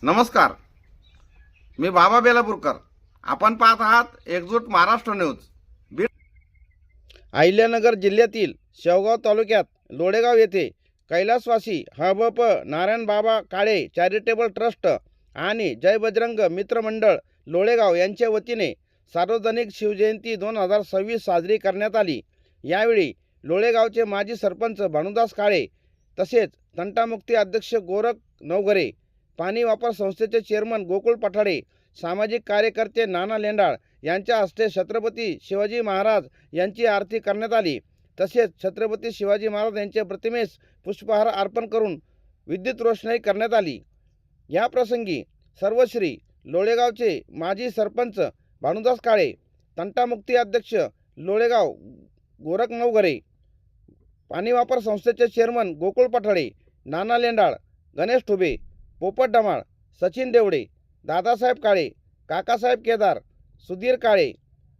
नमस्कार, मी बाबा बेलापूरकर. आपण पाहत आहात एकजूट महाराष्ट्र न्यूज. बीड. अहिल्यानगर जिल्ह्यातील शेवगाव तालुक्यात लोळेगाव येथे कैलासवासी हबप नारायण बाबा काळे चॅरिटेबल ट्रस्ट आणि जय बजरंग मित्र मंडळ लोळेगाव यांच्या वतीने सार्वजनिक शिवजयंती 2026 साजरी करण्यात आली. यावेळी लोळेगावचे माजी सरपंच भानुदास काळे तसेच तंटामुक्ती अध्यक्ष गोरख नवघरे, पाणी वापर संस्थेचे चेअरमन गोकुळ पठाडे, सामाजिक कार्यकर्ते नाना लेंडाळ यांच्या हस्ते छत्रपती शिवाजी महाराज यांची आरती करण्यात आली. तसेच छत्रपती शिवाजी महाराज यांच्या प्रतिमेस पुष्पहार अर्पण करून विद्युत रोषणाई करण्यात आली. या प्रसंगी सर्वश्री लोळेगावचे माजी सरपंच भानुदास काळे, तंटामुक्ती अध्यक्ष लोळेगाव गोरख नवघरे, पाणी वापर संस्थेचे चेअरमन गोकुळ पठाडे, नाना लेंडाळ, गणेश ठुबे, पोपट डमाळ, सचिन देवडे, दादासाहेब काळे, काकासाहेब केदार, सुधीर काळे,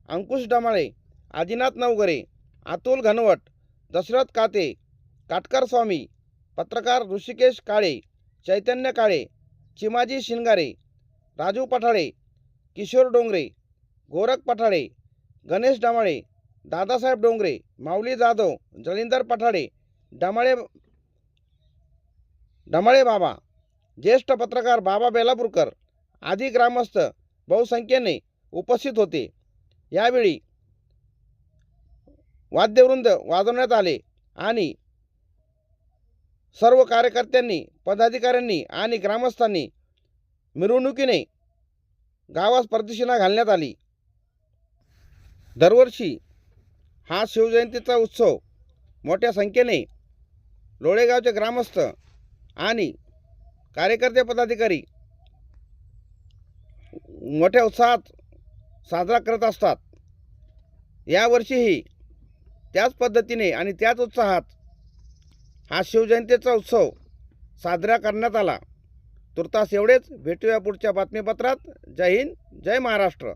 अंकुश डमाळे, आदिनाथ नवघरे, अतुल घनवट, दशरथ काते, काटकर स्वामी, पत्रकार ऋषिकेश काळे, चैतन्य काळे, चिमाजी शिंगारे, राजू पठाडे, किशोर डोंगरे, गोरख पठाडे, गणेश डमाळे, दादासाहेब डोंगरे, माऊली जाधव, जलिंदर पठाडे, डमाळे बाबा, ज्येष्ठ पत्रकार बाबा बेलापूरकर आदी ग्रामस्थ बहुसंख्येने उपस्थित होते. यावेळी वाद्यवृंद वाजवण्यात आले आणि सर्व कार्यकर्त्यांनी, पदाधिकाऱ्यांनी आणि ग्रामस्थांनी मिरवणुकीने गावास प्रदक्षिणा घालण्यात आली. दरवर्षी हा शिवजयंतीचा उत्सव मोठ्या संख्येने लोळेगावचे ग्रामस्थ आणि कार्यकर्ते, पदाधिकारी मोठ्या उत्साहात साजरा करत असतात. यावर्षीही त्याच पद्धतीने आणि त्याच उत्साहात हा शिवजयंतीचा उत्सव साजरा करण्यात आला. तुर्तास एवढेच. भेटूया पुढच्या बातमीपत्रात. जय हिंद, जय महाराष्ट्र.